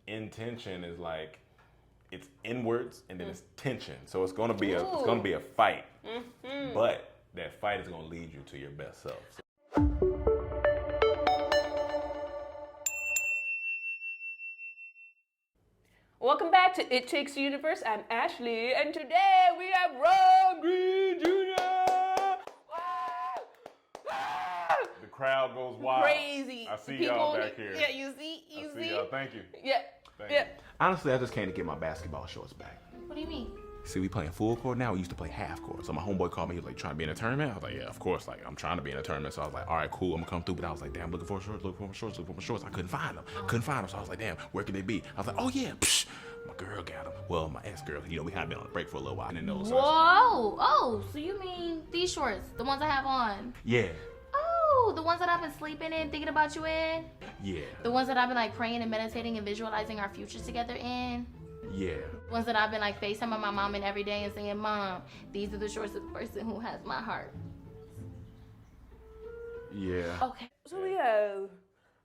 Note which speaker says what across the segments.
Speaker 1: intention is like it's inwards and then it's tension. So it's gonna be a fight, but that fight is gonna lead you to your best self.
Speaker 2: Welcome back to It Takes the Universe. I'm Ashley, and today we have Ron Green Jr.
Speaker 1: The crowd goes wild.
Speaker 2: Crazy.
Speaker 1: I see y'all back here.
Speaker 2: Yeah, you see?
Speaker 1: Y'all. Thank you.
Speaker 2: Yeah.
Speaker 1: Thank you. Honestly, I just came to get my basketball shorts back.
Speaker 2: What do you mean?
Speaker 1: See, we playing full court now. We used to play half court. So my homeboy called me. He was like, trying to be in a tournament? I was like, yeah, of course. Like, I'm trying to be in a tournament. So I was like, all right, cool. I'm going to come through. But I was like, damn, looking for my shorts. I couldn't find them. So I was like, damn, where can they be? I was like, oh, yeah. Psh, my girl got them. Well, my ex-girl, we had been on a break for a little while. I didn't know. So
Speaker 3: Whoa. Oh, so you mean these shorts, the ones I have on?
Speaker 1: Yeah.
Speaker 3: Oh, the ones that I've been sleeping in, thinking about you in?
Speaker 1: Yeah.
Speaker 3: The ones that I've been like praying and meditating and visualizing our futures together in?
Speaker 1: Yeah.
Speaker 3: Ones that I've been like FaceTiming my mom in every day and saying, Mom, these are the shorts of the person who has my heart.
Speaker 1: Yeah.
Speaker 2: Okay, so we have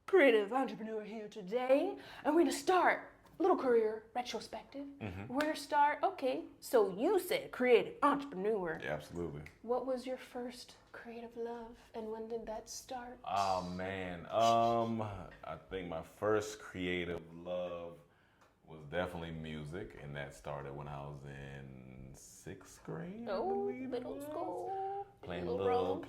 Speaker 2: creative entrepreneur here today, and we're gonna start a little career retrospective. We're gonna start, okay, so you said creative entrepreneur.
Speaker 1: Yeah, absolutely.
Speaker 2: What was your first creative love, and when did that start?
Speaker 1: Oh, man. I think my first creative love was definitely music, and that started when I was in 6th grade.
Speaker 2: Oh, middle school.
Speaker 1: Playing a little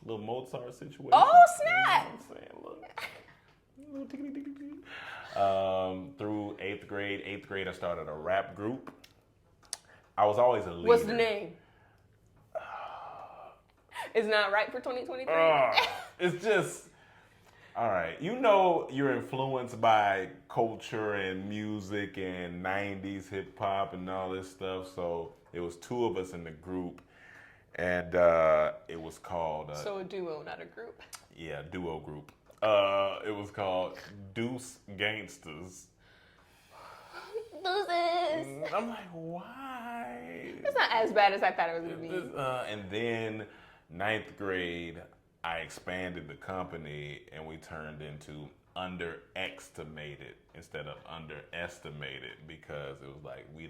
Speaker 1: Mozart situation.
Speaker 2: Oh, snap!
Speaker 1: You know what I'm saying? Little through 8th grade. 8th grade, I started a rap group. I was always a leader.
Speaker 2: What's the name? It's not right for 2023.
Speaker 1: It's just, all right. You know you're influenced by culture and music and 90s hip hop and all this stuff. So it was 2 of us in the group, and it was called.
Speaker 2: So a duo, not a group.
Speaker 1: Yeah, duo group. It was called Deuce Gangsters.
Speaker 3: Deuces.
Speaker 1: I'm like, why?
Speaker 2: It's not as bad as I thought it was gonna be.
Speaker 1: And then 9th grade, I expanded the company and we turned into underestimated instead of underestimated, because it was like we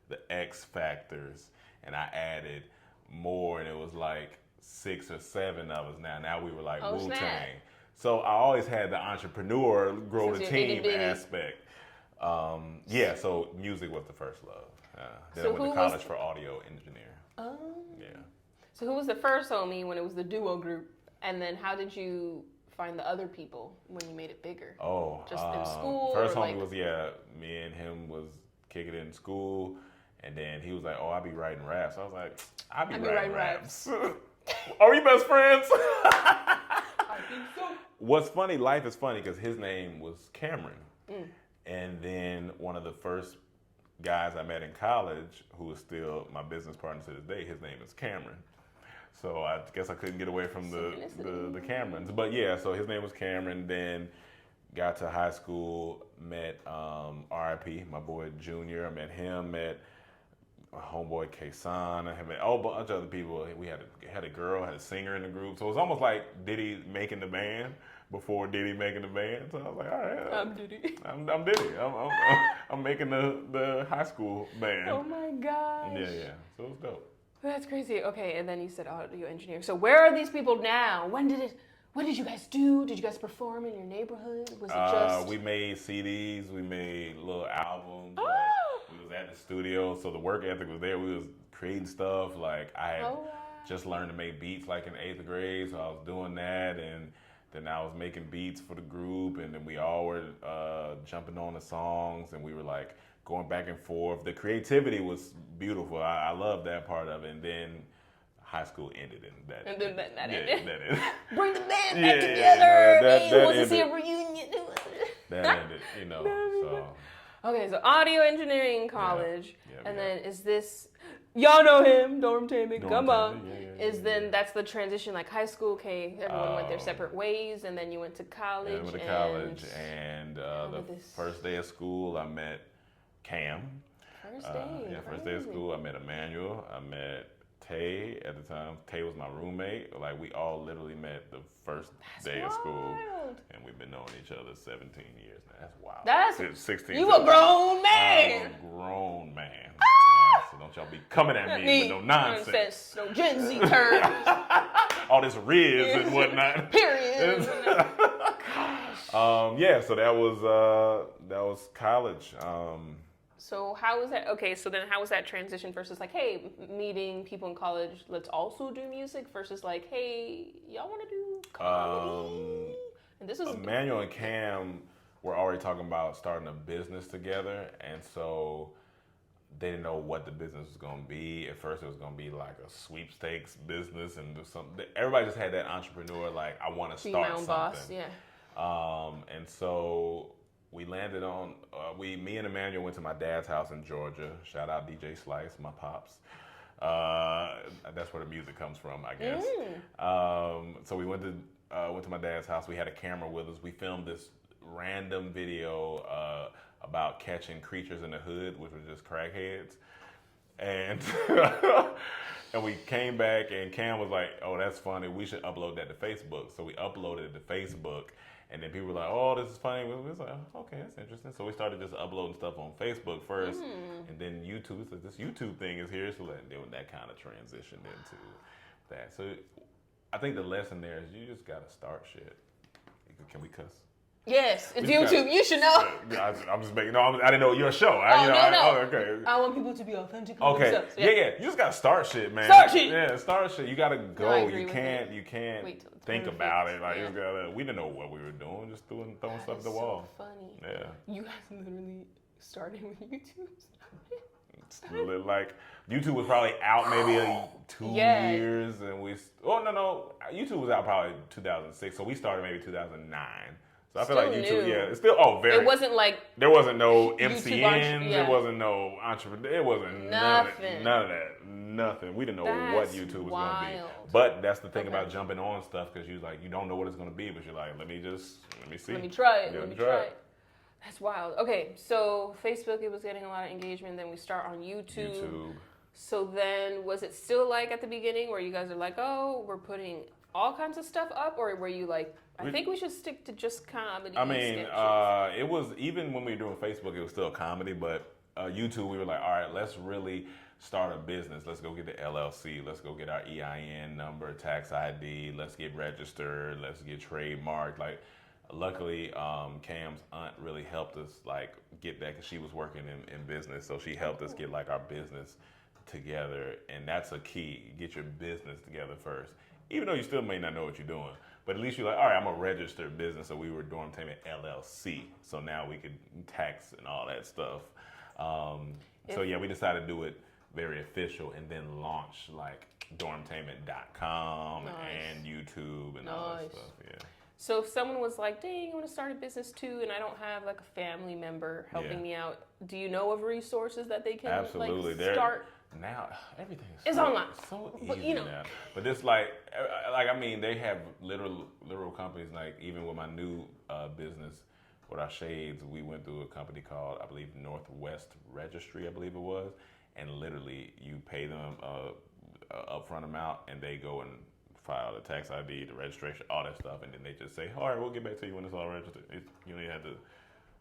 Speaker 1: the X factors, and I added more, and it was like 6 or 7 of us now. Now we were like Wu-Tang.
Speaker 2: Snap.
Speaker 1: So I always had the entrepreneur grow
Speaker 2: Since
Speaker 1: the
Speaker 2: you're
Speaker 1: team
Speaker 2: itty-bitty.
Speaker 1: aspect. Yeah, so music was the first love. Then
Speaker 2: So
Speaker 1: I went
Speaker 2: who
Speaker 1: to college
Speaker 2: was-
Speaker 1: for audio engineer.
Speaker 2: Oh.
Speaker 1: Yeah.
Speaker 2: So who was the first homie when it was the duo group? And then how did you find the other people when you made it bigger?
Speaker 1: Oh,
Speaker 2: Just in school?
Speaker 1: First
Speaker 2: or
Speaker 1: homie
Speaker 2: like...
Speaker 1: was, me and him was kicking it in school, and then he was like, "Oh, I be writing raps." I was like, "I be writing raps." Are we best friends?
Speaker 2: I think so.
Speaker 1: What's funny? Life is funny because his name was Cameron, and then one of the first guys I met in college, who is still my business partner to this day, his name is Cameron. So I guess I couldn't get away from the Camerons. But yeah, so his name was Cameron. Then got to high school, met R.I.P., my boy Junior. I met him, met my homeboy K-San. I met a whole bunch of other people. We had a girl, had a singer in the group. So it was almost like Diddy making the band before Diddy making the band. So I was like, all right.
Speaker 2: I'm Diddy.
Speaker 1: I'm Diddy. I'm making the high school band.
Speaker 2: Oh my gosh.
Speaker 1: Yeah. So it was dope.
Speaker 2: That's crazy. Okay, and then you said audio engineering. So where are these people now? What did you guys do? Did you guys perform in your neighborhood? Was it just...
Speaker 1: We made CDs. We made little albums.
Speaker 2: Oh.
Speaker 1: Like, we was at the studio, so the work ethic was there. We was creating stuff. Like I had just learned to make beats like in 8th grade, so I was doing that, and then I was making beats for the group, and then we all were jumping on the songs, and we were like going back and forth. The creativity was beautiful. I loved that part of it, and then high school ended, and that
Speaker 2: ended.
Speaker 1: That ended.
Speaker 2: Bring the band back together.
Speaker 1: That
Speaker 2: Want to
Speaker 1: ended.
Speaker 2: see a reunion?
Speaker 1: That ended, so.
Speaker 2: Okay, so audio engineering in college,
Speaker 1: Yeah,
Speaker 2: and then is this, y'all know him, Dormtainment, come on.
Speaker 1: Yeah.
Speaker 2: That's the transition, like high school, okay, everyone went their separate ways, and then you went to college.
Speaker 1: I went to college, and the first day of school, I met Cam.
Speaker 2: First day.
Speaker 1: First day of school, I met Emmanuel. I met Tay at the time. Tay was my roommate. Like, we all literally met the first day of school.
Speaker 2: wild.
Speaker 1: And we've been knowing each other 17 years now. That's wild.
Speaker 2: That's
Speaker 1: 16.
Speaker 2: You a grown man.
Speaker 1: I'm a grown man. So don't y'all be coming at me with no nonsense.
Speaker 2: No Gen Z terms.
Speaker 1: All this Riz and whatnot.
Speaker 2: Period.
Speaker 1: Yeah, so that was college.
Speaker 2: So how was that? Okay, so then how was that transition versus like, hey, meeting people in college, let's also do music versus like, hey, y'all want to do comedy? And this was
Speaker 1: Emmanuel and Cam were already talking about starting a business together, and so they didn't know what the business was going to be. At first, it was going to be like a sweepstakes business and do something. Everybody just had that entrepreneur, like, I want to start
Speaker 2: my own
Speaker 1: something.
Speaker 2: boss, yeah.
Speaker 1: And so we landed on, me and Emmanuel went to my dad's house in Georgia. Shout out DJ Slice, my pops. That's where the music comes from, I guess. So we went to my dad's house. We had a camera with us. We filmed this random video about catching creatures in the hood, which were just crackheads. And and we came back, and Cam was like, "Oh, that's funny. We should upload that to Facebook." So we uploaded it to Facebook, and then people were like, "Oh, this is funny." We was like, "Okay, that's interesting." So we started just uploading stuff on Facebook first, and then YouTube. So this YouTube thing is here, so then that kind of transitioned into that. So I think the lesson there is you just gotta start shit. Can we cuss?
Speaker 2: Yes, it's YouTube. You should know.
Speaker 1: I'm just making. No, I didn't know your show.
Speaker 2: No.
Speaker 1: Okay.
Speaker 2: I want people to be authentic.
Speaker 1: Okay.
Speaker 2: Themselves.
Speaker 1: Yeah. You just gotta start shit, man.
Speaker 2: Start shit.
Speaker 1: Yeah, start shit. You gotta go.
Speaker 2: I agree
Speaker 1: You
Speaker 2: with
Speaker 1: can't
Speaker 2: Wait till it's
Speaker 1: think
Speaker 2: perfect.
Speaker 1: about it. Like
Speaker 2: Yeah.
Speaker 1: you gotta. We didn't know what we were doing. Just throwing stuff at the wall.
Speaker 2: So funny.
Speaker 1: Yeah.
Speaker 2: You guys literally started with YouTube.
Speaker 1: It's like YouTube was probably out maybe 2 years, and no. YouTube was out probably 2006, so we started maybe 2009. So I feel like YouTube,
Speaker 2: new.
Speaker 1: it's still very.
Speaker 2: It wasn't like
Speaker 1: There wasn't no
Speaker 2: YouTube
Speaker 1: MCNs.
Speaker 2: yeah.
Speaker 1: There wasn't no entrepreneur. It wasn't
Speaker 2: Nothing.
Speaker 1: none of that. Nothing. We didn't know what
Speaker 2: That's
Speaker 1: YouTube was going to be.
Speaker 2: wild.
Speaker 1: But that's the thing about jumping on stuff, because you're like, you don't know what it's going to be, but you're like, let me see.
Speaker 2: Let me try it.
Speaker 1: Yeah,
Speaker 2: Let me try it. That's wild. Okay, so Facebook, it was getting a lot of engagement. Then we start on YouTube. So then, was it still like at the beginning where you guys are like, oh, we're putting all kinds of stuff up, or were you like, I think we should stick to just comedy?
Speaker 1: I mean, it was, even when we were doing Facebook, it was still comedy, but YouTube, we were like, all right, let's really start a business. Let's go get the LLC. Let's go get our EIN number, tax ID. Let's get registered. Let's get trademarked. Like, luckily, Cam's aunt really helped us like get that, because she was working in business, so she helped us get like our business together, and that's a key. Get your business together first, even though you still may not know what you're doing. But at least you're like, all right, I'm a registered business, so we were Dormtainment LLC, so now we could tax and all that stuff. So yeah, we decided to do it very official, and then launch like Dormtainment.com and YouTube and all that stuff. Yeah.
Speaker 2: So if someone was like, dang, I want to start a business too, and I don't have like a family member helping me out, do you know of resources that they can
Speaker 1: Absolutely.
Speaker 2: like start?
Speaker 1: Now everything
Speaker 2: is online.
Speaker 1: So easy
Speaker 2: But, you know.
Speaker 1: now. But it's like I mean, they have literal companies. Like even with my new business with our shades, we went through a company called, I believe, Northwest Registry, I believe it was, and literally you pay them a upfront amount, and they go and file the tax ID, the registration, all that stuff, and then they just say, all right, we'll get back to you when it's all registered.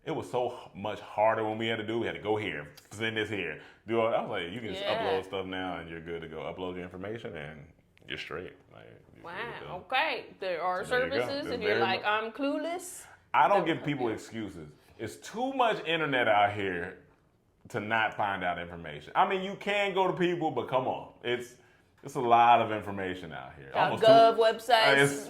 Speaker 1: It was so much harder when we had to do. We had to go here, send this here, do all. I was like, you can just upload stuff now, and you're good to go. Upload your information, and you're straight. Like,
Speaker 2: wow. Okay. There are
Speaker 1: So there you go.
Speaker 2: services.
Speaker 1: There's
Speaker 2: If you're
Speaker 1: very
Speaker 2: like, I'm clueless.
Speaker 1: I don't give people excuses. It's too much internet out here to not find out information. I mean, you can go to people, but come on, it's a lot of information out here.
Speaker 2: Gov websites.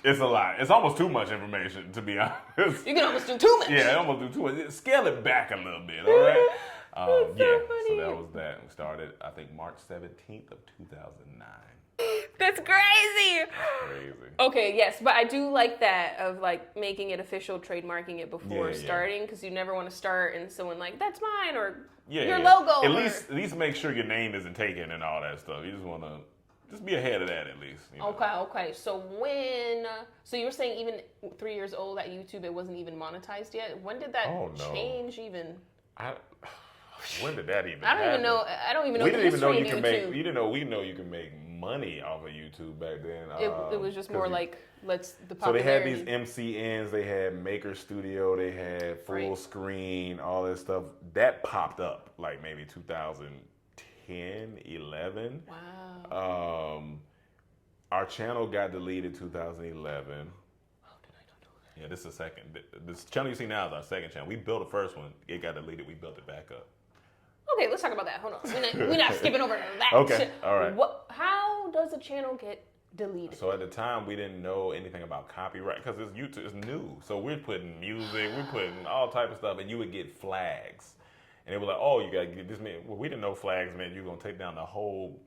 Speaker 1: It's a lot. It's almost too much information, to be honest.
Speaker 2: You can almost do too much.
Speaker 1: Yeah, almost do too much. Scale it back a little bit, all right?
Speaker 2: That's so funny.
Speaker 1: So that was that. We started, I think, March 17th of 2009.
Speaker 2: That's crazy.
Speaker 1: Crazy.
Speaker 2: Okay, yes, but I do like that of like making it official, trademarking it before
Speaker 1: Yeah.
Speaker 2: starting, because you never want to start and someone like, that's mine, or your
Speaker 1: Yeah.
Speaker 2: logo.
Speaker 1: At least make sure your name isn't taken and all that stuff. You just want to just be ahead of that at least. You know?
Speaker 2: Okay. So so you were saying even 3 years old at YouTube, it wasn't even monetized yet. When did that change even?
Speaker 1: When did that even?
Speaker 2: I don't even know. I don't even know.
Speaker 1: We
Speaker 2: the
Speaker 1: didn't even know
Speaker 2: history
Speaker 1: you
Speaker 2: of
Speaker 1: can
Speaker 2: YouTube.
Speaker 1: make. We know you can make money off of YouTube back then.
Speaker 2: It was just more like, the
Speaker 1: So they
Speaker 2: popularity.
Speaker 1: had these MCNs, they had Maker Studio, they had full screen, all this stuff. That popped up like maybe 2010, 11.
Speaker 2: Wow.
Speaker 1: Our channel got deleted 2011. Yeah, this is the second. This channel you see now is our second channel. We built the first one. It got deleted. We built it back up.
Speaker 2: Okay, let's talk about that. Hold on. We're not skipping over that.
Speaker 1: Okay, all right.
Speaker 2: How does a channel get deleted?
Speaker 1: So at the time, we didn't know anything about copyright because it's YouTube. It's new. So we're putting music, we're putting all type of stuff, and you would get flags. And they were like, oh, you got to get this. Well, we didn't know flags meant you were going to take down the whole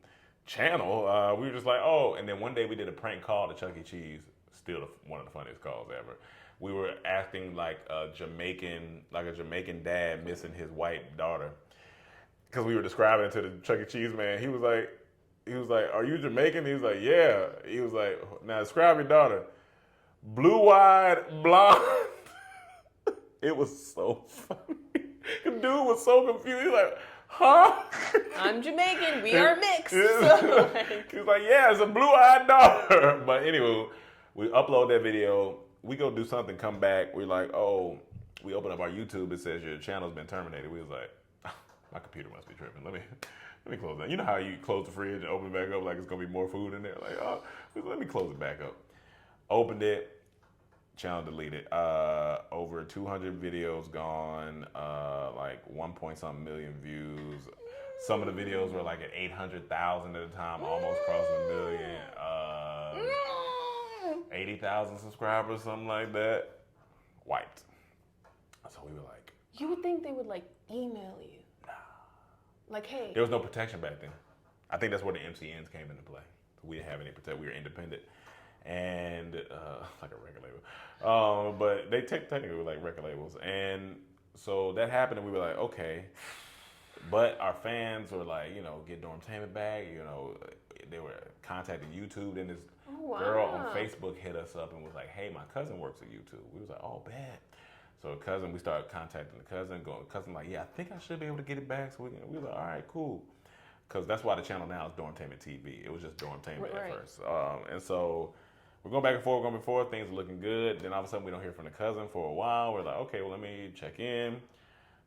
Speaker 1: channel. We were just like, oh. And then one day we did a prank call to Chuck E. Cheese. Still one of the funniest calls ever. We were acting like a Jamaican dad missing his white daughter. Because we were describing it to the Chuck E. Cheese man. He was like, are you Jamaican? He was like, yeah. He was like, now describe your daughter. Blue-eyed, blonde. It was so funny. The dude was so confused. He was like, huh?
Speaker 2: I'm Jamaican. We are mixed.
Speaker 1: He was like, yeah, it's a blue-eyed daughter. But anyway, we upload that video. We go do something, come back. We're like, oh, we open up our YouTube. It says your channel's been terminated. We was like, my computer must be tripping. Let me close that. You know how you close the fridge and open it back up like it's gonna be more food in there? Like, oh, let me close it back up. Opened it, channel deleted. Over 200 videos gone, like 1-point-something million views. Some of the videos were like at 800,000 at a time, almost crossing a million. 80,000 subscribers, something like that. Wiped. So we were like,
Speaker 2: You would think they would like email you. Nah. Like, hey.
Speaker 1: There was no protection back then. I think that's where the MCNs came into play. We didn't have any protection. We were independent. And like a record label. But they technically were like record labels. And so that happened and we were like, okay. But our fans were like, get Dormtainment back. They were contacting YouTube. Then this girl on Facebook hit us up and was like, hey, my cousin works at YouTube. We was like, oh, bad. So we started contacting the cousin like, yeah, I think I should be able to get it back. So we were like, all right, cool. Because that's why the channel now is Dormtainment TV. It was just Dormtainment at first. And so we're going back and forth, things are looking good. Then all of a sudden we don't hear from the cousin for a while. We're like, okay, well, let me check in.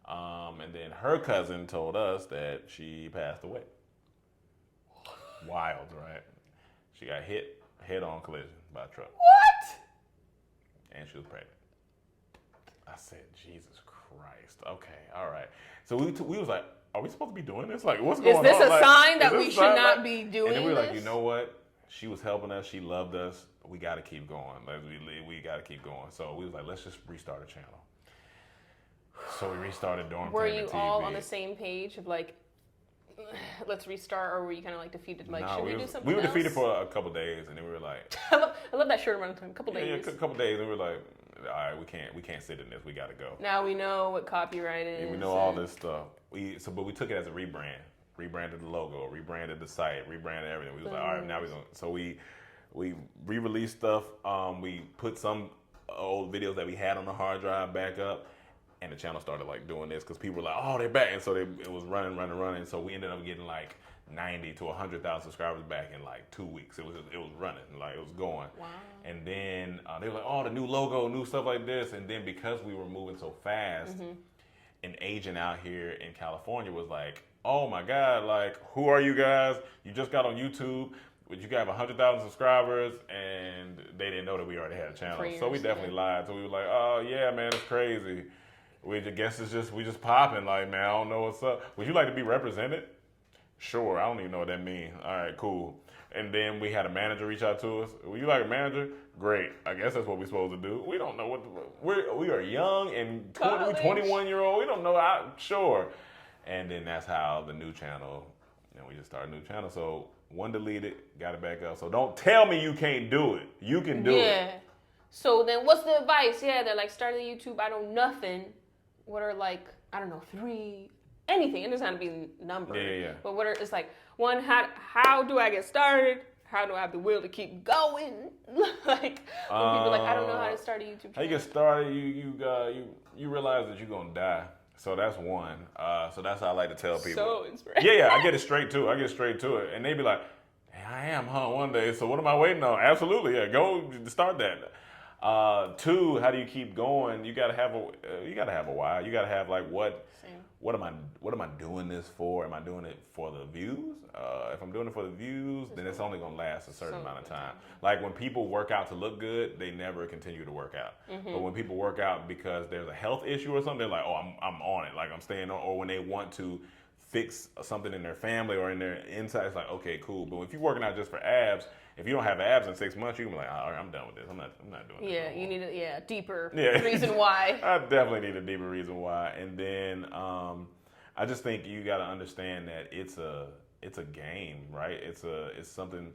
Speaker 1: And then her cousin told us that she passed away. Wild, right? She got hit head-on collision by a truck.
Speaker 2: What?
Speaker 1: And she was pregnant. I said, Jesus Christ. Okay, all right. So we was like, are we supposed to be doing this? Like, what's going on?
Speaker 2: Is this a sign that
Speaker 1: is
Speaker 2: we
Speaker 1: this
Speaker 2: should
Speaker 1: sign
Speaker 2: not be doing this?
Speaker 1: And then we were like, you know what? She was helping us. She loved us. We got to keep going. Like, we got to keep going. So we was like, let's just restart the channel. So we restarted Dormtainment TV.
Speaker 2: Were you all on the same page of like, let's restart, or were you kind of like defeated? Like, should we do something
Speaker 1: We were
Speaker 2: else?
Speaker 1: defeated for a couple days, and then we were like,
Speaker 2: I love that shirt around the time. A couple days.
Speaker 1: Yeah, a couple days, and we were like, all right, we can't sit in this. We got to go.
Speaker 2: Now we know what copyright is.
Speaker 1: Yeah, we know all this stuff. But we took it as a rebrand. Rebranded the logo, rebranded the site, rebranded everything. We was like, all right, now we're going. So we re-released stuff. We put some old videos that we had on the hard drive back up. And the channel started like doing this because people were like, oh, they're back. And so it was running. So we ended up getting like 90 to 100,000 subscribers back in like 2 weeks. It was running, like it was going.
Speaker 2: Wow.
Speaker 1: And then they were like, oh, the new logo, new stuff like this. And then because we were moving so fast, an agent out here in California was like, oh my God, like, who are you guys? You just got on YouTube. But you got 100,000 subscribers, and they didn't know that we already had a channel. So we definitely lied. So we were like, oh yeah, man, it's crazy. We just popping, like, man, I don't know what's up. Would you like to be represented? Sure, I don't even know what that means. All right, cool. And then we had a manager reach out to us. Would you like a manager? Great. I guess that's what we're supposed to do. We don't know we are young and 21-year-old. We don't know sure. And then that's how the new channel, we just started a new channel. So one deleted, got it back up. So don't tell me you can't do it. You can do it.
Speaker 2: Yeah. So then what's the advice? Yeah, they're like, starting YouTube, I know nothing. What are like, I don't know, 3, anything. It doesn't have to be numbered.
Speaker 1: Yeah.
Speaker 2: But it's like, one, how do I get started? How do I have the will to keep going? Like, when people are like, I don't know how to start a YouTube channel.
Speaker 1: How you get started, you realize that you're going to die. So that's one. So that's how I like to tell people.
Speaker 2: So inspirational.
Speaker 1: Yeah, I get it straight to it. And they be like, damn, I am, huh? One day. So what am I waiting on? Absolutely, yeah. Go start that. Two, how do you keep going? You gotta have a why. You gotta have like what am I doing this for? Am I doing it for the views? If I'm doing it for the views, then it's only gonna last a certain amount of time. Like when people work out to look good, they never continue to work out. But when people work out because there's a health issue or something, they're like, oh, I'm on it. Like I'm staying on. Or when they want to fix something in their family or in their inside, it's like, okay, cool. But if you're working out just for abs, if you don't have abs in 6 months, you can be like, all right, I'm done with this. I'm not doing this.
Speaker 2: Yeah, you need a deeper
Speaker 1: Yeah.
Speaker 2: reason why.
Speaker 1: I definitely need a deeper reason why. And then I just think you got to understand that it's a game, right? It's something,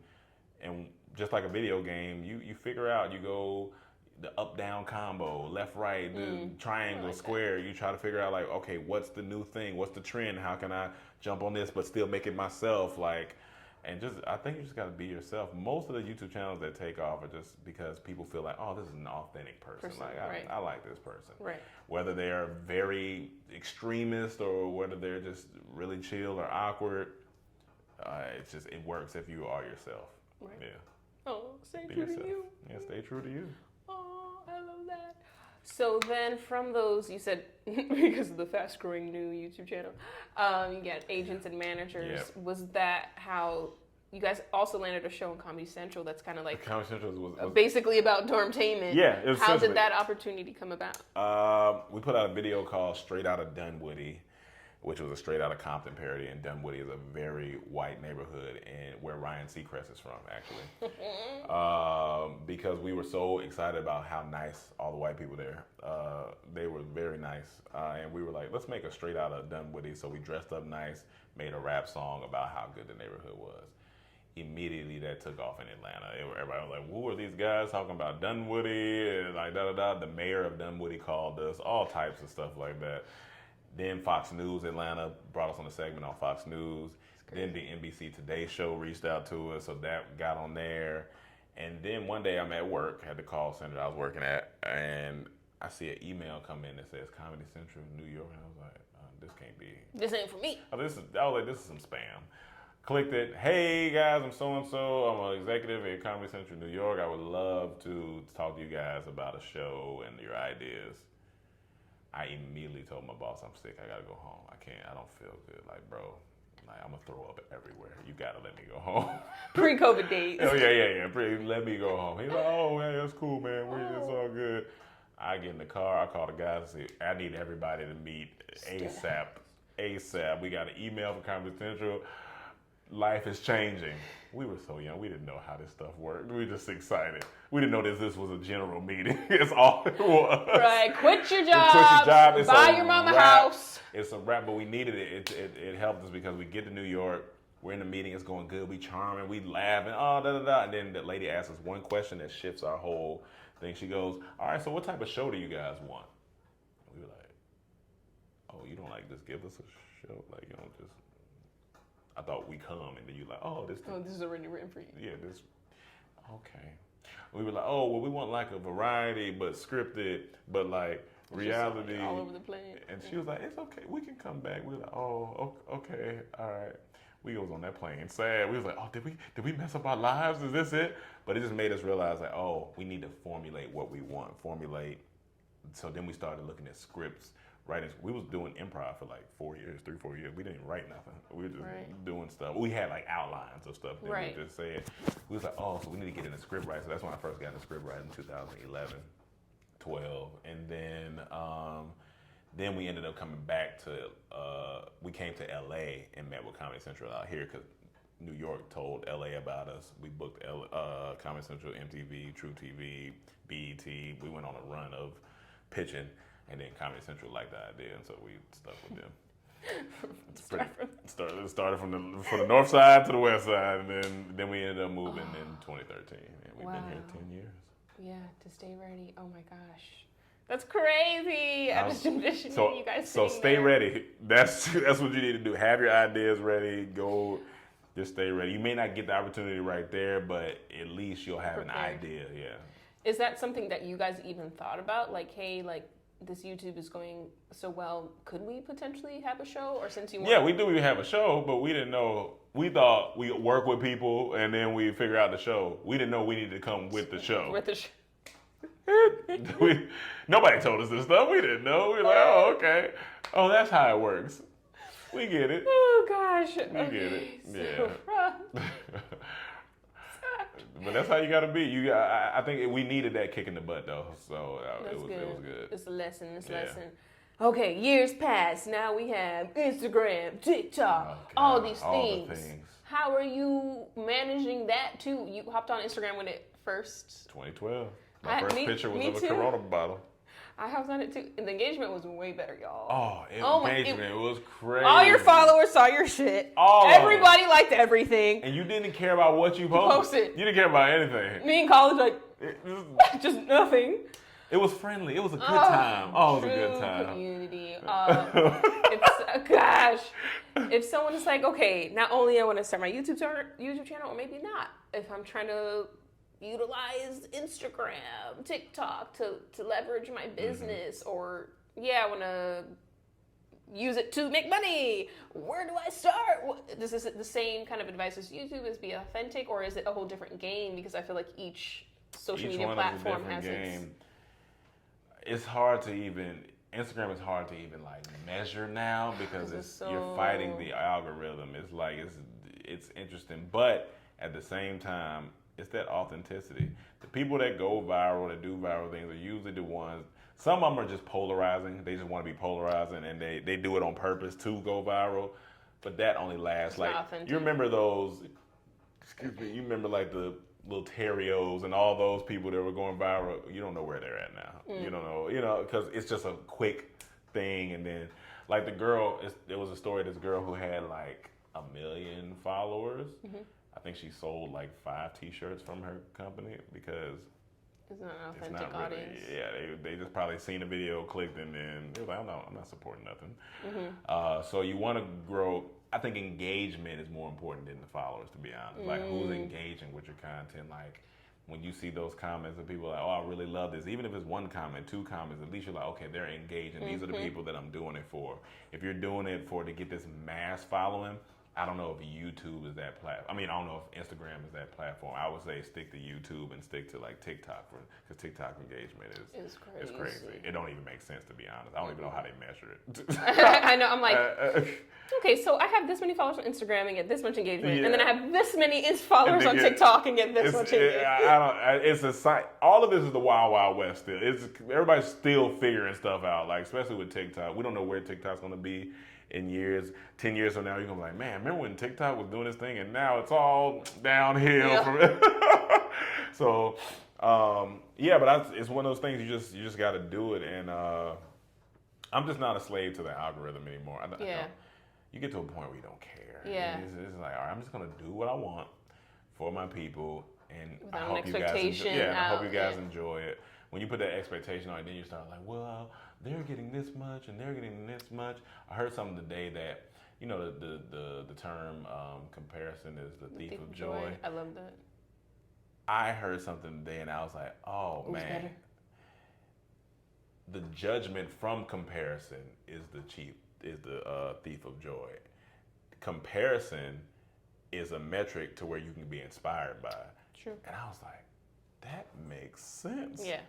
Speaker 1: and just like a video game, you figure out, you go the up down combo, left right, the triangle, like square. That. You try to figure out like, okay, what's the new thing? What's the trend? How can I jump on this but still make it myself? Like, and I think you just got to be yourself. Most of the YouTube channels that take off are just because people feel like, oh, this is an authentic person. Like, I like this person.
Speaker 2: Right.
Speaker 1: Whether they are very extremist or whether they're just really chill or awkward, it works if you are yourself.
Speaker 2: Right.
Speaker 1: Yeah.
Speaker 2: Oh, stay true to you.
Speaker 1: Yeah, stay true to you.
Speaker 2: Oh, I love that. So then from those, you said, because of the fast-growing new YouTube channel, you get agents and managers. Yep. Was that how you guys also landed a show on Comedy Central that's kind of like
Speaker 1: Comedy Central was
Speaker 2: basically about Dormtainment?
Speaker 1: Yeah. It was
Speaker 2: how did that opportunity come about?
Speaker 1: We put out a video called Straight Outta Dunwoody, which was a Straight Outta Compton parody, and Dunwoody is a very white neighborhood, and where Ryan Seacrest is from, actually. Because we were so excited about how nice all the white people there. They were very nice, and we were like, let's make a Straight Outta Dunwoody. So we dressed up nice, made a rap song about how good the neighborhood was. Immediately that took off in Atlanta. Everybody was like, who are these guys talking about Dunwoody? And like da-da-da. The mayor of Dunwoody called us, all types of stuff like that. Then Fox News Atlanta brought us on a segment on Fox News. Then the NBC Today show reached out to us, so that got on there. And then one day I'm at work, had the call center I was working at, and I see an email come in that says Comedy Central New York, and I was like, this can't be.
Speaker 2: This ain't for me.
Speaker 1: I was like, this is some spam. Clicked it. Hey guys, I'm so-and-so. I'm an executive at Comedy Central New York. I would love to talk to you guys about a show and your ideas. I immediately told my boss, I'm sick, I gotta go home. I don't feel good. Like, bro, I'm gonna throw up everywhere. You gotta let me go home.
Speaker 2: Pre-COVID days.
Speaker 1: Oh, yeah. Let me go home. He's like, oh, man, that's cool, man. It's all good. I get in the car, I call the guys and say, I need everybody to meet ASAP. We got an email from Comedy Central. Life is changing. We were so young. We didn't know how this stuff worked. We were just excited. We didn't know this was a general meeting. It's all it was.
Speaker 2: Right. Quit your job. Buy your mama house.
Speaker 1: It's a wrap, but we needed it. It helped us because we get to New York. We're in the meeting. It's going good. We charming. We laughing. Oh, da-da-da. And then the lady asks us one question that shifts our whole thing. She goes, all right, so what type of show do you guys want? And we were like, oh, you don't like just give us a show? Like, you don't just... I thought we come and then you like, this
Speaker 2: is already written for you.
Speaker 1: Yeah, this, okay. We were like, well, we want like a variety, but scripted, but like reality.
Speaker 2: All over the place.
Speaker 1: And she was like, it's okay, we can come back. We were like, okay, all right. We was on that plane sad. We was like, did we mess up our lives? Is this it? But it just made us realize like, we need to formulate what we want, So then we started looking at scripts. We was doing improv for like 4 years, 3-4 years. We didn't write nothing. We were just doing stuff. We had like outlines of stuff that we just said. We was like, so we need to get in the script writing. So that's when I first got in the script writing in 2011, 12. And then we ended up coming back to, we came to LA and met with Comedy Central out here because New York told LA about us. We booked Comedy Central, MTV, True TV, BET. We went on a run of pitching. And then Comedy Central liked the idea, and so we stuck with them. Started from the north side to the west side, and then we ended up moving in 2013, and we've been here 10 years.
Speaker 2: Yeah, to stay ready. Oh my gosh, that's crazy! I'm just envisioning you guys.
Speaker 1: So stay ready. That's what you need to do. Have your ideas ready. Go. Just stay ready. You may not get the opportunity right there, but at least you'll have an idea. Yeah.
Speaker 2: Is that something that you guys even thought about? Like, hey, like, this YouTube is going so well, could we potentially have a show? Or since you
Speaker 1: Yeah, we do have a show, but we didn't know. We thought we work with people and then we figure out the show. We didn't know we needed to come with the show.
Speaker 2: With the show.
Speaker 1: Nobody told us this stuff. We didn't know. We were like, oh, okay. Oh, that's how it works. We get it.
Speaker 2: Oh, gosh.
Speaker 1: We get it. Yeah. But that's how you got to be. I think we needed that kick in the butt, though. So it was good.
Speaker 2: It's a lesson. Lesson. Okay, years pass. Now we have Instagram, TikTok, all these things.
Speaker 1: The things.
Speaker 2: How are you managing that too? You hopped on Instagram when it first.
Speaker 1: 2012. My first picture was of a Corona bottle.
Speaker 2: I hopped on it too. And the engagement was way better, y'all.
Speaker 1: Engagement was crazy.
Speaker 2: All your followers saw your shit. Everybody liked everything.
Speaker 1: And you didn't care about what you posted. You didn't care about anything.
Speaker 2: Me in college, just nothing.
Speaker 1: It was friendly. It was a good time. Oh, it was a good time.
Speaker 2: Community. If someone is like, okay, not only I want to start my YouTube channel, or maybe not. If I'm trying to utilize Instagram, TikTok to leverage my business, or I want to use it to make money. Where do I start? This is the same kind of advice as YouTube, is be authentic, or is it a whole different game? Because I feel like each social media platform has its.
Speaker 1: It's hard to even. Instagram is hard to even measure now because you're fighting the algorithm. It's like it's interesting, but at the same time, it's that authenticity. The people that go viral, that do viral things, are usually the ones. Some of them are just polarizing. They just want to be polarizing, and they do it on purpose to go viral. But that only lasts you remember those. Excuse me. You remember the little Terrios and all those people that were going viral. You don't know where they're at now. You don't know, because it's just a quick thing. And then, the girl, there was a story of this girl who had 1 million followers. Mm-hmm. I think she sold 5 T-shirts from her company because
Speaker 2: it's not an authentic audience.
Speaker 1: Yeah, they just probably seen a video, clicked, and then they were like, I'm not supporting nothing. Mm-hmm. So you want to grow. I think engagement is more important than the followers, to be honest. Who's engaging with your content? When you see those comments and people are like, oh, I really love this. Even if it's 1 comment, 2 comments, at least you're like, okay, they're engaging. Mm-hmm. These are the people that I'm doing it for. If you're doing it to get this mass following, I don't know if YouTube is that platform. I mean, I don't know if Instagram is that platform. I would say stick to YouTube and stick to TikTok, because TikTok engagement is crazy. It don't even make sense, to be honest. I don't even know how they measure it.
Speaker 2: I know. I'm like, okay, so I have this many followers on Instagram and get this much engagement, and then I have this many followers on TikTok and get this much engagement.
Speaker 1: It's a site. All of this is the wild, wild west. Still, everybody's still figuring stuff out. Especially with TikTok, we don't know where TikTok's going to be in 10 years from now. You're gonna be like, man, remember when TikTok was doing this thing, and now it's all downhill from it. So, but it's one of those things you just got to do it, and I'm just not a slave to the algorithm anymore. You get to a point where you don't care.
Speaker 2: Yeah.
Speaker 1: It's like, all right, I'm just gonna do what I want for my people, and I
Speaker 2: hope you guys
Speaker 1: enjoy it. When you put that expectation on it, then you start like, well, they're getting this much and they're getting this much. I heard something today that, the term comparison is the thief of joy.
Speaker 2: I love that.
Speaker 1: I heard something today and I was like, oh, man.
Speaker 2: Better?
Speaker 1: The judgment from comparison is the thief of joy. Comparison is a metric to where you can be inspired by.
Speaker 2: True.
Speaker 1: And I was like, that makes sense.
Speaker 2: Yeah.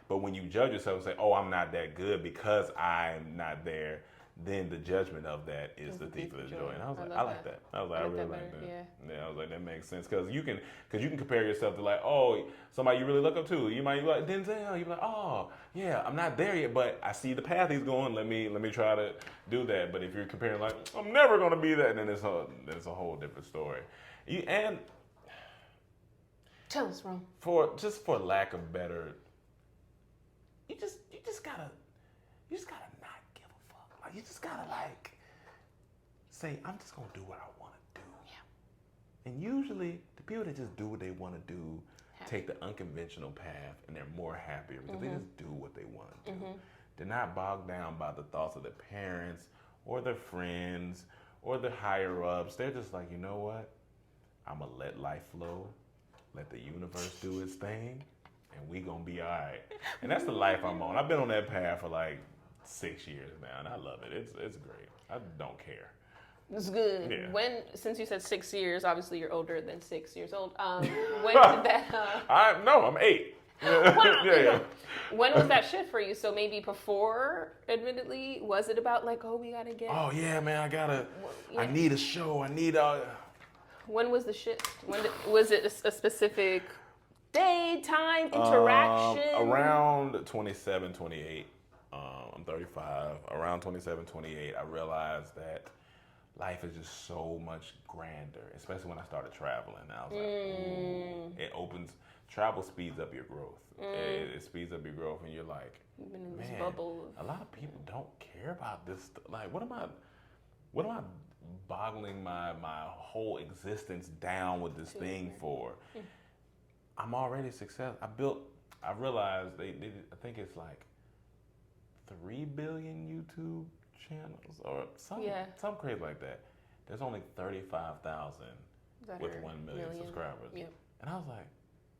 Speaker 1: But when you judge yourself and say, oh, I'm not that good because I'm not there, then the judgment of that is the thief of the joy. And I was like, I like that. I was like, I really like that. Yeah, I was like, that makes sense. Because you can compare yourself to somebody you really look up to. You might be like Denzel. You're like, oh, yeah, I'm not there yet, but I see the path he's going. Let me try to do that. But if you're comparing I'm never going to be that, then it's a whole different story.
Speaker 2: Tell us, Ron.
Speaker 1: For lack of better, you just gotta not give a fuck. You just gotta say, I'm just gonna do what I want to do. Yeah. And usually, the people that just do what they want to do take the unconventional path, and they're more happier because they just do what they want to do. Mm-hmm. They're not bogged down by the thoughts of their parents or their friends or the higher ups. They're just like, you know what? I'm gonna let life flow. Let the universe do its thing, and we gonna be all right. And that's the life I'm on. I've been on that path for like 6 years now, and I love it. It's great. I don't care.
Speaker 2: It's good.
Speaker 1: Yeah.
Speaker 2: Since you said 6 years, obviously you're older than 6 years old. When did that?
Speaker 1: I'm 8.
Speaker 2: Wow.
Speaker 1: Yeah.
Speaker 2: When was that shift for you? So maybe before, admittedly, was it about like, oh, we gotta get?
Speaker 1: Oh yeah, man,
Speaker 2: Yeah.
Speaker 1: I need a show. I need a.
Speaker 2: When was the shift? Was it a specific day, time, interaction?
Speaker 1: Around 27, 28. I'm 35. Around 27, 28, I realized that life is just so much grander, especially when I started traveling. I was like, ooh, travel speeds up your growth. It speeds up your growth, and you're like,
Speaker 2: You've been in this
Speaker 1: man,
Speaker 2: bubble.
Speaker 1: a lot of people don't care about this. Like, what am I boggling my whole existence down with this thing for? I'm already successful. I realized they I think it's like 3 billion YouTube channels or something crazy like that. There's only 35,000 with 1 million subscribers.
Speaker 2: Yep.
Speaker 1: And I was like,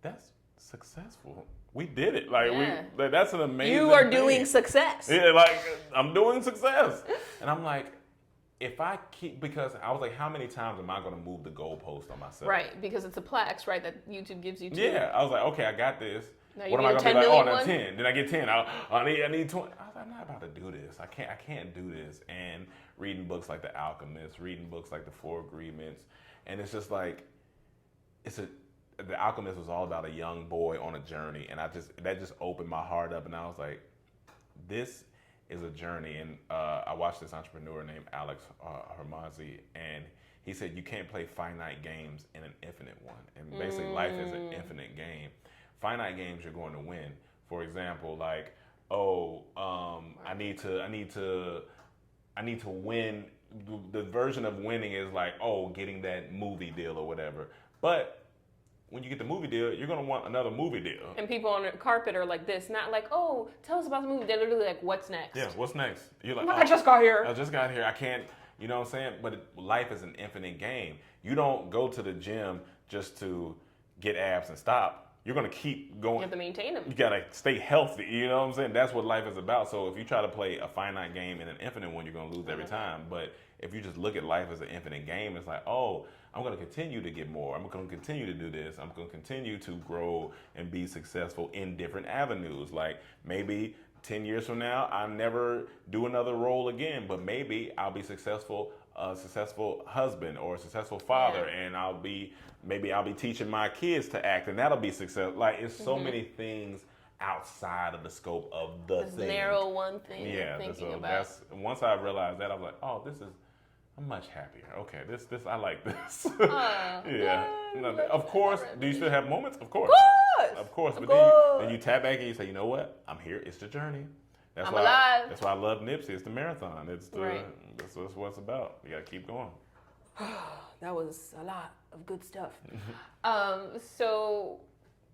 Speaker 1: that's successful. We did it. Like that's an amazing
Speaker 2: You are
Speaker 1: thing.
Speaker 2: doing success.
Speaker 1: Yeah, like I'm doing success. And I'm like, if I keep, because I was like, how many times am I going to move the goalpost on myself?
Speaker 2: Right, because it's a plaques, right, that YouTube gives you too.
Speaker 1: Yeah, I was like, okay, I got this.
Speaker 2: Now
Speaker 1: What am I going to be like? Oh, now 10. Then I get 10. I need 20. I was like, I'm not about to do this. I can't do this. And reading books like The Alchemist, reading books like The Four Agreements, and it's just like, The Alchemist was all about a young boy on a journey, and that just opened my heart up, and I was like, this is a journey. And I watched this entrepreneur named Alex Hermazi, and he said you can't play finite games in an infinite one. And basically life is an infinite game. Finite games you're going to win. For example, like, I need to win. The version of winning is like, getting that movie deal or whatever. But when you get the movie deal, you're going to want another movie deal.
Speaker 2: And people on the carpet are like this, not like, oh, tell us about the movie. They're literally like, what's next?
Speaker 1: Yeah, what's next? You're like,
Speaker 2: I just got here.
Speaker 1: I can't, you know what I'm saying? But life is an infinite game. You don't go to the gym just to get abs and stop. You're going to keep going.
Speaker 2: You have to maintain them.
Speaker 1: You got to stay healthy. You know what I'm saying? That's what life is about. So if you try to play a finite game and an infinite one, you're going to lose every time. But if you just look at life as an infinite game, it's like, I'm going to continue to get more. I'm going to continue to do this. I'm going to continue to grow and be successful in different avenues. Like maybe 10 years from now, I never do another role again, but maybe I'll be a successful husband or a successful father, and I'll be teaching my kids to act, and that'll be success. Like it's so many things outside of the scope of the thing.
Speaker 2: Narrow one thing.
Speaker 1: Yeah,
Speaker 2: thinking about.
Speaker 1: That's once I realized that, I was like, I'm much happier. Okay, this I like this. Yeah. No, of course. Do you still have moments? Of course. Of course. But then you tap back and you say, you know what? I'm here. It's the journey.
Speaker 2: I'm alive.
Speaker 1: That's why I love Nipsey. It's the marathon. That's what it's about. You got to keep going.
Speaker 2: That was a lot of good stuff. So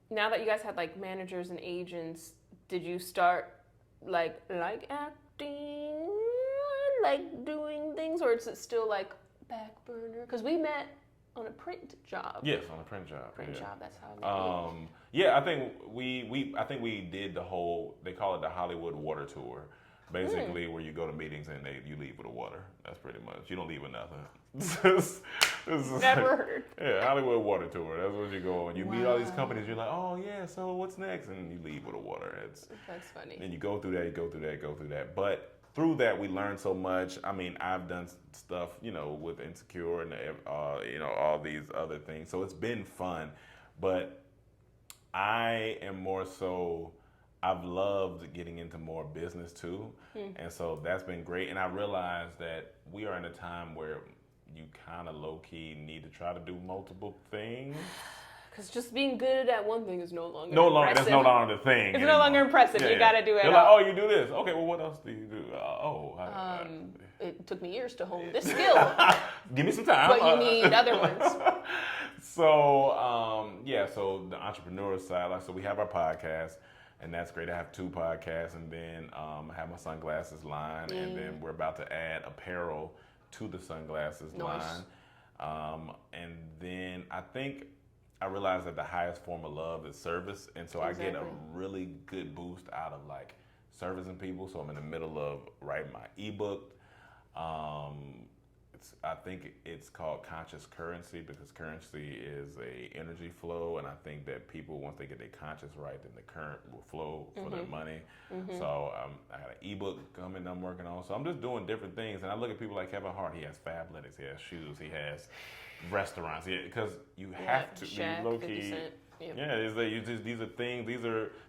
Speaker 2: now that you guys had like managers and agents, did you start like acting, like doing things, or is it still like back burner? Because we met on a print job.
Speaker 1: Yes, on a print job.
Speaker 2: Job. That's how I met you.
Speaker 1: Yeah, I think we did the whole. They call it the Hollywood water tour. Basically, where you go to meetings and you leave with a water. That's pretty much. You don't leave with nothing.
Speaker 2: Never heard.
Speaker 1: Yeah, Hollywood water tour. That's what you go on. You meet all these companies. You're like, oh yeah, so what's next? And you leave with a water. That's
Speaker 2: funny.
Speaker 1: And you go through that. You go through that. Go through that. But through that, we learned so much. I mean, I've done stuff, with Insecure and all these other things. So it's been fun. But I am more so. I've loved getting into more business too, and so that's been great. And I realized that we are in a time where you kind of low-key need to try to do multiple things.
Speaker 2: Because just being good at one thing is no longer
Speaker 1: impressive. That's no longer the thing.
Speaker 2: It's no longer impressive. You got to do it.
Speaker 1: You're like, you do this. Okay, well, what else do you do?
Speaker 2: It took me years to hone this skill.
Speaker 1: Give me some time.
Speaker 2: But you need other ones.
Speaker 1: So, so the entrepreneur side, so we have our podcast. And that's great. I have 2 podcasts, and then I have my sunglasses line, and then we're about to add apparel to the sunglasses line. And then I think I realize that the highest form of love is service, and so I get a really good boost out of like servicing people. So I'm in the middle of writing my ebook. I think it's called conscious currency, because currency is a energy flow, and I think that people, once they get their conscious right, then the current will flow for their money. So I got an ebook coming I'm working on. So I'm just doing different things, and I look at people like Kevin Hart. He has Fabletics, he has shoes, he has restaurants, because you have to be low key. These are things.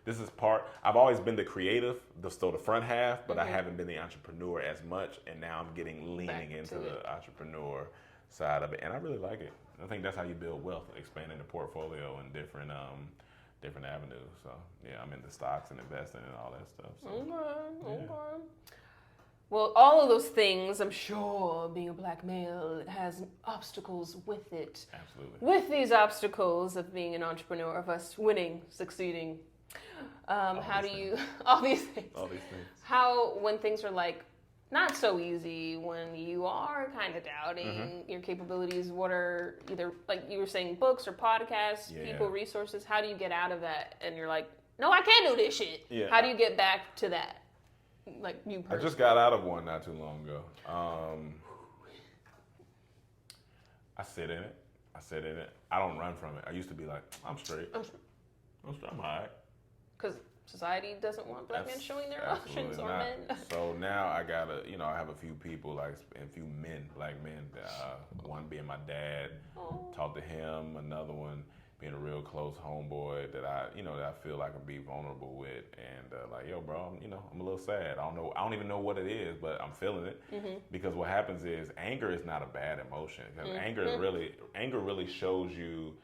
Speaker 1: This is part. I've always been the creative, the front half, but I haven't been the entrepreneur as much. And now I'm leaning into the entrepreneur side of it, and I really like it. I think that's how you build wealth, expanding the portfolio in different avenues. So yeah, I'm into stocks and investing and all that stuff. So,
Speaker 2: Okay. Well, all of those things, I'm sure, being a black male, it has obstacles with it.
Speaker 1: Absolutely.
Speaker 2: With these obstacles of being an entrepreneur, of us winning, succeeding, how do you, all these things, how, when things are like not so easy, when you are kind of doubting your capabilities, what are either, like you were saying, books or podcasts, people, resources, how do you get out of that? And you're like, no, I can't do this shit. Yeah. How do you get back to that? Like you personally.
Speaker 1: I just got out of one not too long ago. I sit in it. I don't run from it. I used to be like, I'm straight. I'm all right.
Speaker 2: Because society doesn't want black men showing their options or men.
Speaker 1: So now I gotta, I have a few people, like a few men, black men. One being my dad. Talk to him. Another one being a real close homeboy that I feel like I can be vulnerable with, and like, yo, bro, I'm a little sad. I don't even know what it is, but I'm feeling it. Because what happens is anger is not a bad emotion. Because anger really shows you,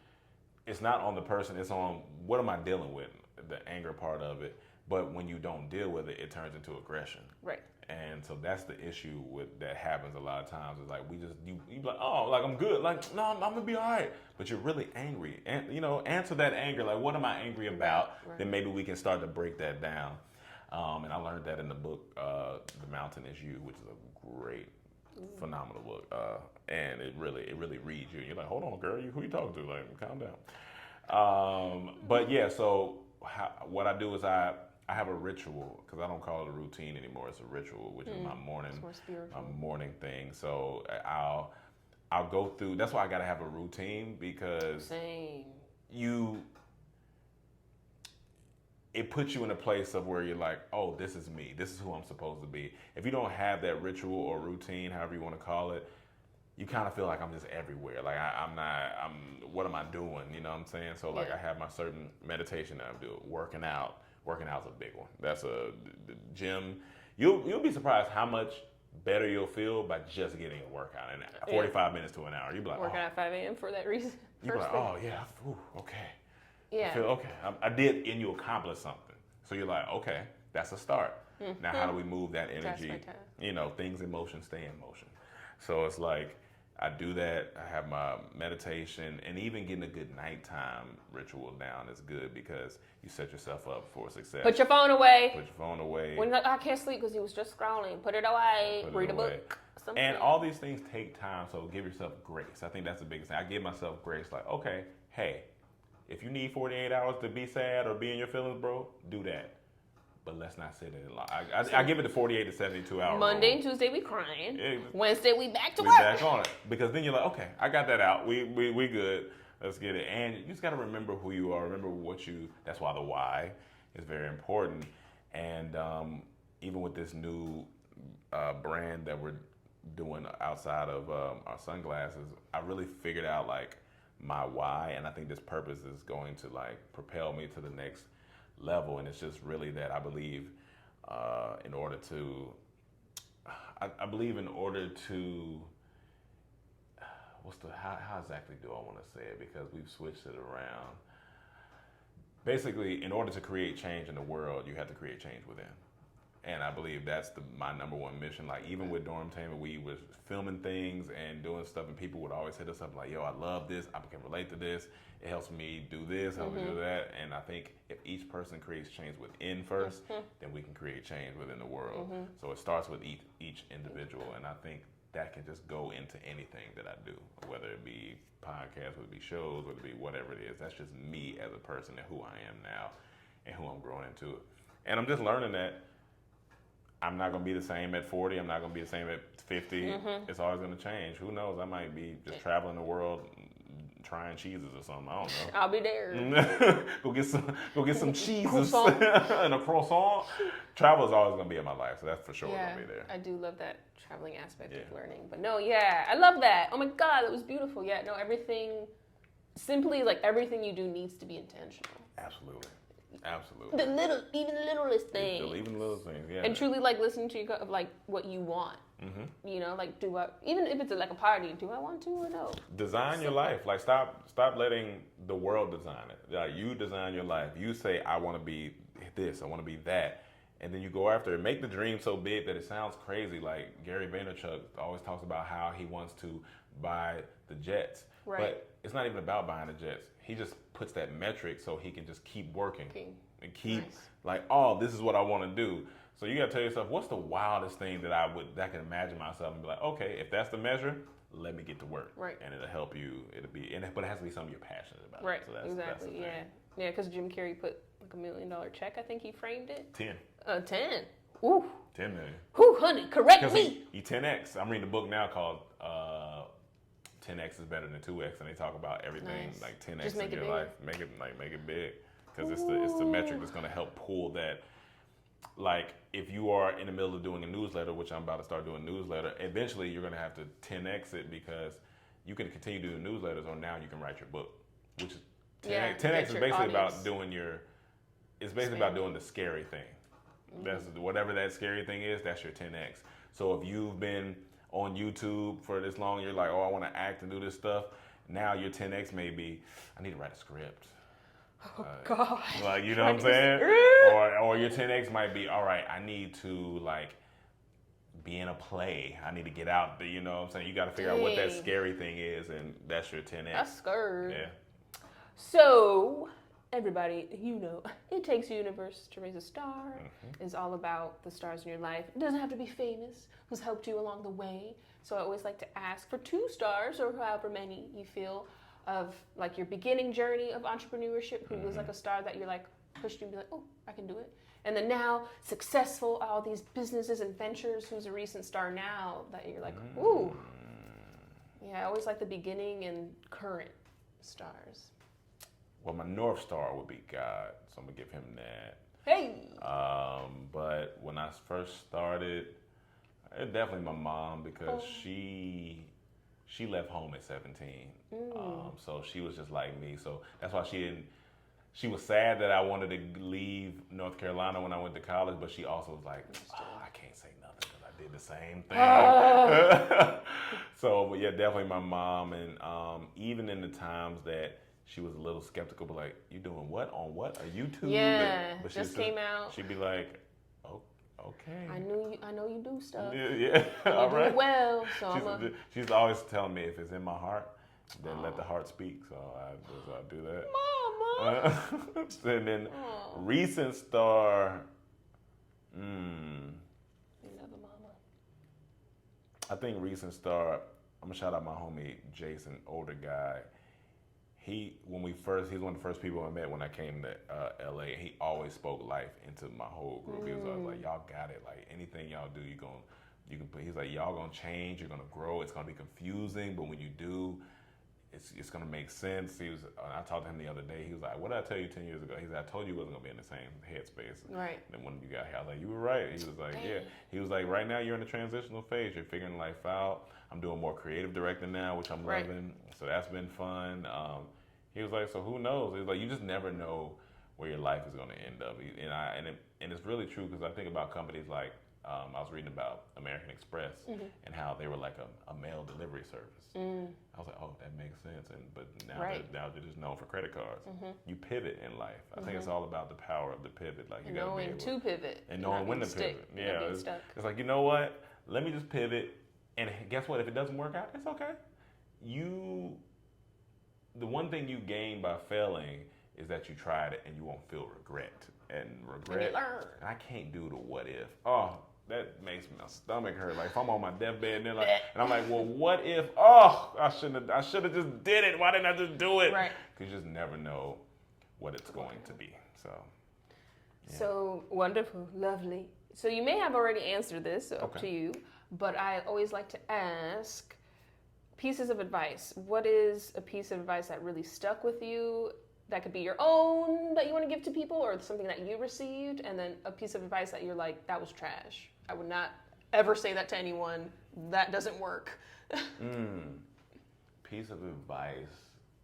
Speaker 1: it's not on the person, it's on what am I dealing with, the anger part of it. But when you don't deal with it, it turns into aggression. Right. And so that's the issue that happens a lot of times. Is like you be like, oh, like I'm good, like no, I'm gonna be all right. But you're really angry, and answer that anger. Like, what am I angry about? Right. Then maybe we can start to break that down. And I learned that in the book, "The Mountain Is You," which is a great, phenomenal book. And it really reads you. You're like, hold on, girl, who you talking to? Like, calm down. But yeah, so what I do is I have a ritual, because I don't call it a routine anymore. It's a ritual, which is my morning thing. So I'll go through. That's why I gotta have a routine, because it puts you in a place of where you're like, oh, this is me. This is who I'm supposed to be. If you don't have that ritual or routine, however you want to call it, you kind of feel like I'm just everywhere. Like what am I doing? You know what I'm saying? So like I have my certain meditation that I'm doing, working out. Working out's a big one. That's the gym. You'll be surprised how much better you'll feel by just getting a workout in 45 minutes to an hour. You'll be like,
Speaker 2: working at 5 a.m. for that reason.
Speaker 1: You'll be like, oh yeah, okay. Yeah. I feel okay. I did, and you accomplished something. So you're like, okay, that's a start. Now how do we move that energy? Things in motion stay in motion. So it's like, I do that. I have my meditation, and even getting a good nighttime ritual down is good, because you set yourself up for success.
Speaker 2: Put your phone away.
Speaker 1: When
Speaker 2: I can't sleep because he was just scrolling. Put it away. Read a book. Something.
Speaker 1: And all these things take time, so give yourself grace. I think that's the biggest thing. I give myself grace, like, okay, hey, if you need 48 hours to be sad or be in your feelings, bro, do that. But let's not sit in it long. I give it the 48 to 72 hours.
Speaker 2: Monday and Tuesday we crying. Wednesday we back to work.
Speaker 1: We back on it. Because then you're like, okay, I got that out. We good. Let's get it. And you just got to remember who you are. Remember that's why the why is very important. And even with this new brand that we're doing outside of our sunglasses, I really figured out like my why. And I think this purpose is going to like propel me to the next level. And it's just really that I believe in order to how exactly do I want to say it, because we've switched it around. Basically, in order to create change in the world, you have to create change within. And I believe that's my number one mission. Like even with Dormtainment, we was filming things and doing stuff, and people would always hit us up like, yo, I love this, I can relate to this, it helps me do this, helps me do that. And I think if each person creates change within first, then we can create change within the world. So it starts with each individual, and I think that can just go into anything that I do, whether it be podcasts, whether it be shows, whether it be whatever it is. That's just me as a person and who I am now and who I'm growing into. And I'm just learning that I'm not going to be the same at 40. I'm not going to be the same at 50. It's always going to change. Who knows? I might be just traveling the world trying cheeses or something. I don't know.
Speaker 2: I'll be there.
Speaker 1: Go get some cheeses and a croissant. Travel is always going to be in my life, so that's for sure going to be there.
Speaker 2: I do love that traveling aspect of learning. But no, I love that. Oh my God, that was beautiful. Yeah, no, everything, simply like everything you do needs to be intentional.
Speaker 1: Absolutely.
Speaker 2: Even the littlest things.
Speaker 1: Even the little things, yeah.
Speaker 2: And truly like listening to your gut of like what you want. You know, like even if it's like a party, do I want to or no?
Speaker 1: Design your life. Like stop letting the world design it. Like you design your life. You say, I want to be this, I want to be that. And then you go after it. Make the dream so big that it sounds crazy. Like Gary Vaynerchuk always talks about how he wants to buy the jets.
Speaker 2: Right.
Speaker 1: But it's not even about buying the jets. He just puts that metric so he can just keep working and keep like, oh, this is what I want to do. So you got to tell yourself, what's the wildest thing that I can imagine myself and be like, okay, if that's the measure, let me get to work.
Speaker 2: Right.
Speaker 1: And it'll help you. But it has to be something you're passionate about.
Speaker 2: Right.
Speaker 1: So that's,
Speaker 2: exactly. Yeah. Because Jim Carrey put like $1 million check. I think he framed it.
Speaker 1: 10.
Speaker 2: 10. Ooh.
Speaker 1: 10 million.
Speaker 2: Whoo, honey, correct me.
Speaker 1: He 10x. I'm reading a book now called 10x is better than 2x, and they talk about everything like 10x in your life. Make it big, because it's the metric that's going to help pull that. Like if you are in the middle of doing a newsletter, which I'm about to start doing a newsletter, eventually you're going to have to 10x it, because you can continue doing newsletters, or now you can write your book, which is 10x. 10x is basically about doing about doing the scary thing. That's whatever that scary thing is. That's your 10x. So if you've been on YouTube for this long, you're like, oh, I want to act and do this stuff. Now your 10x may be, I need to write a script.
Speaker 2: Oh God!
Speaker 1: Like, you know what I'm saying? Or your 10x might be, all right, I need to like be in a play. I need to get out there. You know what I'm saying? You got to figure out what that scary thing is, and that's your 10x.
Speaker 2: That's scary.
Speaker 1: Yeah.
Speaker 2: So everybody, it takes a universe to raise a star. It's all about the stars in your life. It doesn't have to be famous. Who's helped you along the way? So I always like to ask for 2 stars, or however many you feel, of like your beginning journey of entrepreneurship. Who was like a star that you're like pushed you and be like, oh, I can do it. And then now successful, all these businesses and ventures. Who's a recent star now that you're like, ooh. Yeah, I always like the beginning and current stars.
Speaker 1: Well, my North Star would be God, so I'm gonna give him that.
Speaker 2: Hey.
Speaker 1: But when I first started, it definitely my mom, because she left home at 17. So she was just like me. So that's why she was sad that I wanted to leave North Carolina when I went to college, but she also was like, oh, I can't say nothing because I did the same thing. So, but yeah, definitely my mom. And even in the times that she was a little skeptical, but like, you doing what on what? A YouTube?
Speaker 2: Yeah,
Speaker 1: but
Speaker 2: just came out.
Speaker 1: She'd be like, oh, okay.
Speaker 2: I know you do stuff.
Speaker 1: Yeah.
Speaker 2: All right. Do it well. So
Speaker 1: she's always telling me, if it's in my heart, then let the heart speak. So I do that.
Speaker 2: Mama.
Speaker 1: And then recent star.
Speaker 2: You love a mama.
Speaker 1: I think recent star. I'm gonna shout out my homie Jason, older guy. He's one of the first people I met when I came to LA. He always spoke life into my whole group. He was always like, y'all got it. Like anything y'all do, he's like, y'all gonna change, you're gonna grow. It's gonna be confusing, but when you do, it's gonna make sense. I talked to him the other day. He was like, what did I tell you 10 years ago? He said, I told you wasn't gonna be in the same headspace.
Speaker 2: Right.
Speaker 1: And then when you got here, I was like, you were right. He was like, yeah. He was like, right now you're in a transitional phase. You're figuring life out. I'm doing more creative directing now, which I'm loving. So that's been fun. He was like, so who knows? He was like, you just never know where your life is going to end up. And it's really true, because I think about companies like, I was reading about American Express and how they were like a mail delivery service. I was like, oh, that makes sense. But now they're just known for credit cards. You pivot in life. I think it's all about the power of the pivot. Like, you got to be able
Speaker 2: to pivot
Speaker 1: and knowing when to pivot. Yeah, it's like, you know what? Let me just pivot. And guess what? If it doesn't work out, it's okay. The one thing you gain by failing is that you tried it and you won't feel regret. And regret,
Speaker 2: and you learn.
Speaker 1: I can't do the what if. Oh, that makes my stomach hurt. Like if I'm on my deathbed and they're like, and I'm like, well, what if? Oh, I should have just did it. Why didn't I just do it?
Speaker 2: Right.
Speaker 1: Because you just never know what it's going to be. So. Yeah.
Speaker 2: So wonderful, lovely. So you may have already answered this, so up to you. But I always like to ask pieces of advice. What is a piece of advice that really stuck with you? That could be your own that you want to give to people, or something that you received, and then a piece of advice that you're like, that was trash. I would not ever say that to anyone. That doesn't work.
Speaker 1: Piece of advice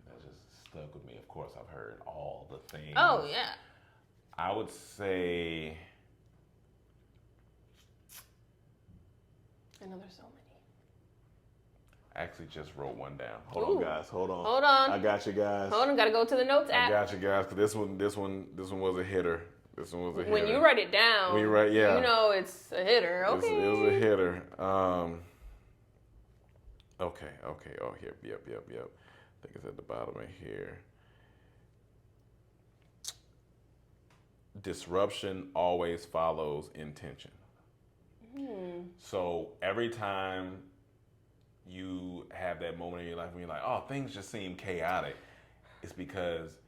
Speaker 1: that just stuck with me. Of course, I've heard all the things.
Speaker 2: Oh, yeah.
Speaker 1: I would say,
Speaker 2: I know there's so many.
Speaker 1: I actually just wrote one down. Hold on, guys. Hold on.
Speaker 2: Hold on.
Speaker 1: I got you guys.
Speaker 2: Hold on. Gotta go to the notes app.
Speaker 1: I got you guys. Cause this one was a hitter. This one was a hitter.
Speaker 2: When you write it down, you know it's a hitter. Okay.
Speaker 1: It was a hitter. Okay. Oh, here. Yep. I think it's at the bottom of here. Disruption always follows intention. So every time you have that moment in your life when you're like, oh, things just seem chaotic, it's because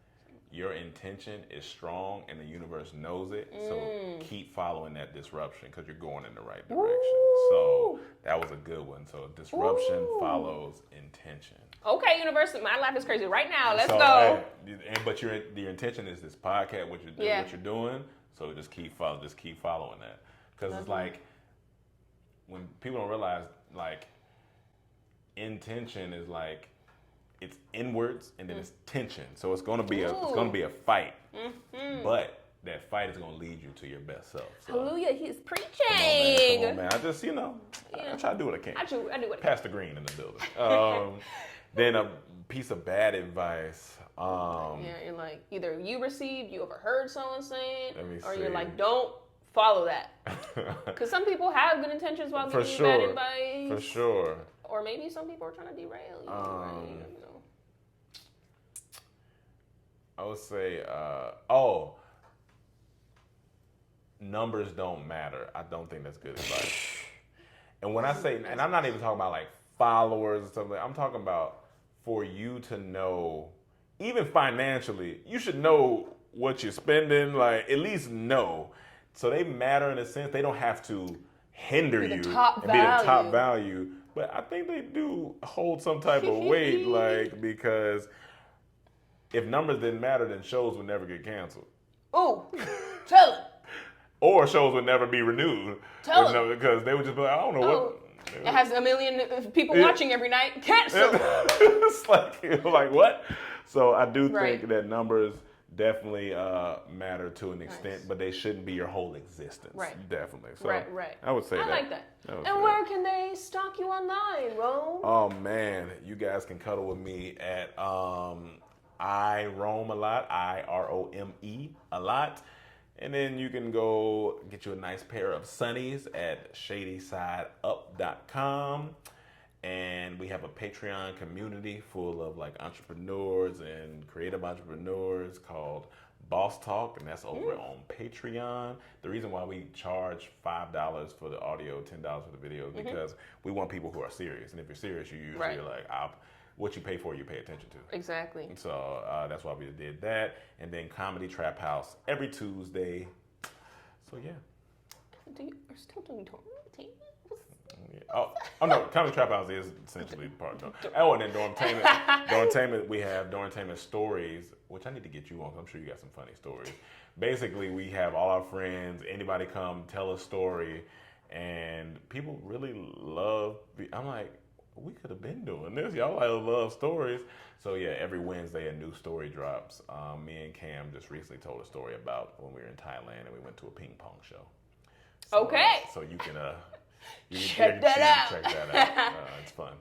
Speaker 1: your intention is strong and the universe knows it. So keep following that disruption because you're going in the right direction.
Speaker 2: Ooh.
Speaker 1: So that was a good one. So disruption follows intention.
Speaker 2: Okay, universe, my life is crazy right now. Let's go.
Speaker 1: But your intention is this podcast, what you're doing. So just keep following that, because it's like when people don't realize, like, intention is like it's inwards and then it's tension. So it's gonna be a fight, but that fight is gonna lead you to your best self. So,
Speaker 2: hallelujah, he's preaching.
Speaker 1: Come on, man. I just I try to do what I can.
Speaker 2: I do what I can.
Speaker 1: Pass the green in the building. Then a piece of bad advice.
Speaker 2: You're like, either you overheard someone saying, or you're
Speaker 1: see.
Speaker 2: like, don't follow that. Because some people have good intentions while giving you bad advice.
Speaker 1: For sure.
Speaker 2: Or maybe some people are trying to derail you. Right? You know.
Speaker 1: I would say, numbers don't matter. I don't think that's good advice. And when I say, and I'm not even talking about like followers and stuff like that, I'm talking about for you to know, even financially, you should know what you're spending, like at least know. So they matter in a sense. They don't have to hinder you and be the top value. But I think they do hold some type of weight, like, because if numbers didn't matter, then shows would never get canceled.
Speaker 2: Oh, tell it.
Speaker 1: Or shows would never be renewed.
Speaker 2: Tell it.
Speaker 1: Because they would just be like, I don't know what.
Speaker 2: It has 1 million people watching every night. Cancel.
Speaker 1: It's like what? So I do think that numbers definitely matter to an extent, but they shouldn't be your whole existence.
Speaker 2: Right.
Speaker 1: Definitely. So
Speaker 2: right.
Speaker 1: I would say that.
Speaker 2: I like that. And where can they stalk you online, Rome?
Speaker 1: Oh man, you guys can cuddle with me at I roam a lot, IROME a lot. And then you can go get you a nice pair of sunnies at ShadySideUp.com. And we have a Patreon community full of like entrepreneurs and creative entrepreneurs called Boss Talk, and that's over on Patreon. The reason why we charge $5 for the audio, $10 for the video, is because we want people who are serious. And if you're serious, you usually are like, what you pay for, you pay attention to.
Speaker 2: Exactly.
Speaker 1: So that's why we did that. And then Comedy Trap House every Tuesday. So yeah.
Speaker 2: You're still doing Dormtainment?
Speaker 1: Oh no, Comedy Trap House is essentially part of it. Oh, and then Dormtainment, we have Dormtainment Stories, which I need to get you on, because I'm sure you got some funny stories. Basically, we have all our friends, anybody come, tell a story, and people really love, I'm like, we could have been doing this. Y'all love stories. So yeah, every Wednesday a new story drops. Me and Cam just recently told a story about when we were in Thailand and we went to a ping pong show. So,
Speaker 2: okay.
Speaker 1: So you can...
Speaker 2: Check that out.
Speaker 1: Check that out. It's fun.